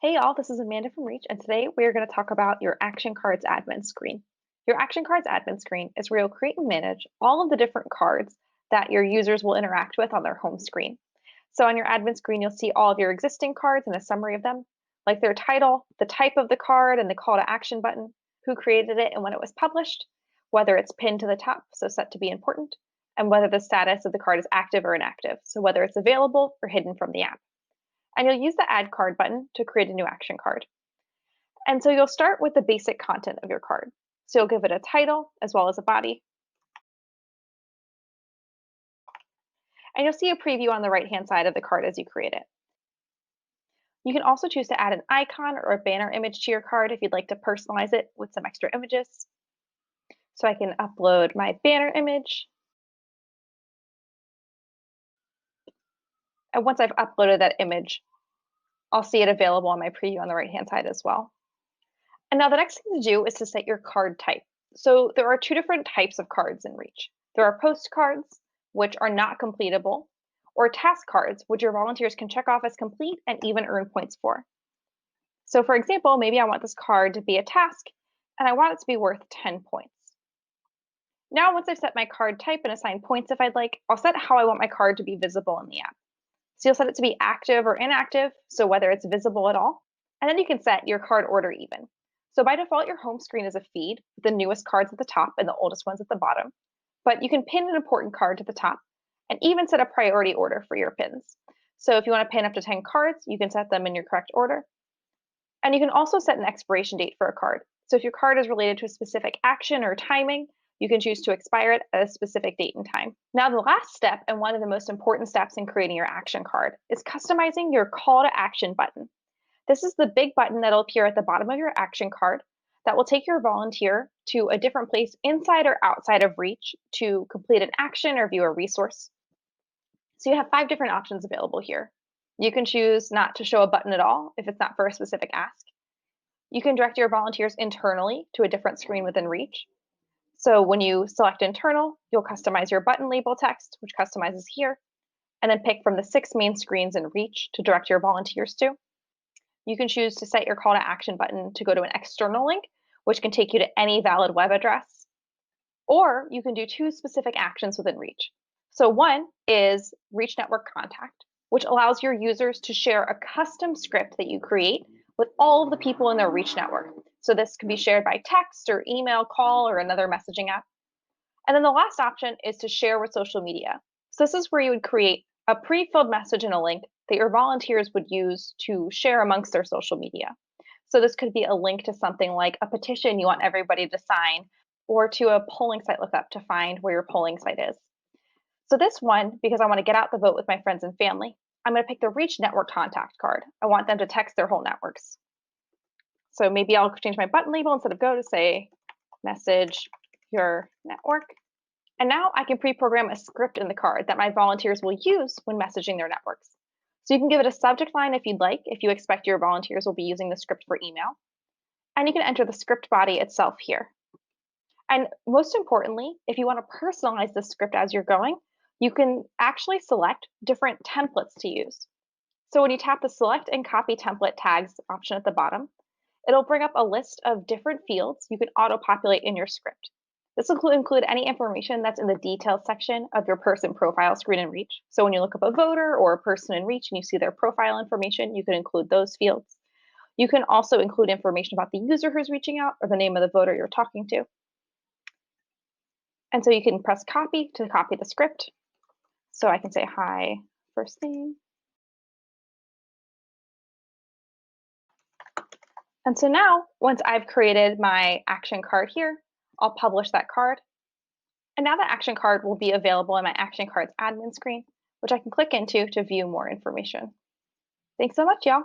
Hey y'all, this is Amanda from Reach, and today we are going to talk about your Action Cards admin screen. Your Action Cards admin screen is where you'll create and manage all of the different cards that your users will interact with on their home screen. So on your admin screen, you'll see all of your existing cards and a summary of them, like their title, the type of the card, and the call to action button, who created it and when it was published, whether it's pinned to the top, so set to be important, and whether the status of the card is active or inactive, so whether it's available or hidden from the app. And you'll use the Add Card button to create a new action card. And so you'll start with the basic content of your card. So you'll give it a title as well as a body. And you'll see a preview on the right-hand side of the card as you create it. You can also choose to add an icon or a banner image to your card if you'd like to personalize it with some extra images. So I can upload my banner image. And once I've uploaded that image, I'll see it available on my preview on the right-hand side as well. And now the next thing to do is to set your card type. So there are two different types of cards in Reach. There are postcards, which are not completable, or task cards, which your volunteers can check off as complete and even earn points for. So for example, maybe I want this card to be a task, and I want it to be worth 10 points. Now, once I've set my card type and assigned points if I'd like, I'll set how I want my card to be visible in the app. So you'll set it to be active or inactive, so whether it's visible at all, and then you can set your card order even. So by default, your home screen is a feed with the newest cards at the top and the oldest ones at the bottom. But you can pin an important card to the top and even set a priority order for your pins. So if you want to pin up to 10 cards, you can set them in your correct order. And you can also set an expiration date for a card. So if your card is related to a specific action or timing, you can choose to expire it at a specific date and time. Now, the last step, and one of the most important steps in creating your action card, is customizing your call to action button. This is the big button that'll appear at the bottom of your action card that will take your volunteer to a different place inside or outside of Reach to complete an action or view a resource. So you have 5 different options available here. You can choose not to show a button at all if it's not for a specific ask. You can direct your volunteers internally to a different screen within Reach. So when you select internal, you'll customize your button label text, which customizes here, and then pick from the 6 main screens in Reach to direct your volunteers to. You can choose to set your call to action button to go to an external link, which can take you to any valid web address. Or you can do 2 specific actions within Reach. So one is Reach Network Contact, which allows your users to share a custom script that you create with all of the people in their Reach network. So this can be shared by text or email, call, or another messaging app. And then the last option is to share with social media. So this is where you would create a pre-filled message and a link that your volunteers would use to share amongst their social media. So this could be a link to something like a petition you want everybody to sign, or to a polling site lookup to find where your polling site is. So this one, because I want to get out the vote with my friends and family, I'm going to pick the Reach Network Contact card. I want them to text their whole networks. So maybe I'll change my button label instead of go to say message your network. And now I can pre-program a script in the card that my volunteers will use when messaging their networks. So you can give it a subject line if you'd like, if you expect your volunteers will be using the script for email. And you can enter the script body itself here. And most importantly, if you want to personalize the script as you're going, you can actually select different templates to use. So when you tap the Select and Copy Template Tags option at the bottom, it'll bring up a list of different fields you can auto-populate in your script. This will include any information that's in the details section of your person profile screen in Reach. So when you look up a voter or a person in Reach and you see their profile information, you can include those fields. You can also include information about the user who's reaching out or the name of the voter you're talking to. And so you can press copy to copy the script. So I can say, hi, first name. And so now, once I've created my action card here, I'll publish that card. And now that action card will be available in my Action Cards admin screen, which I can click into to view more information. Thanks so much, y'all.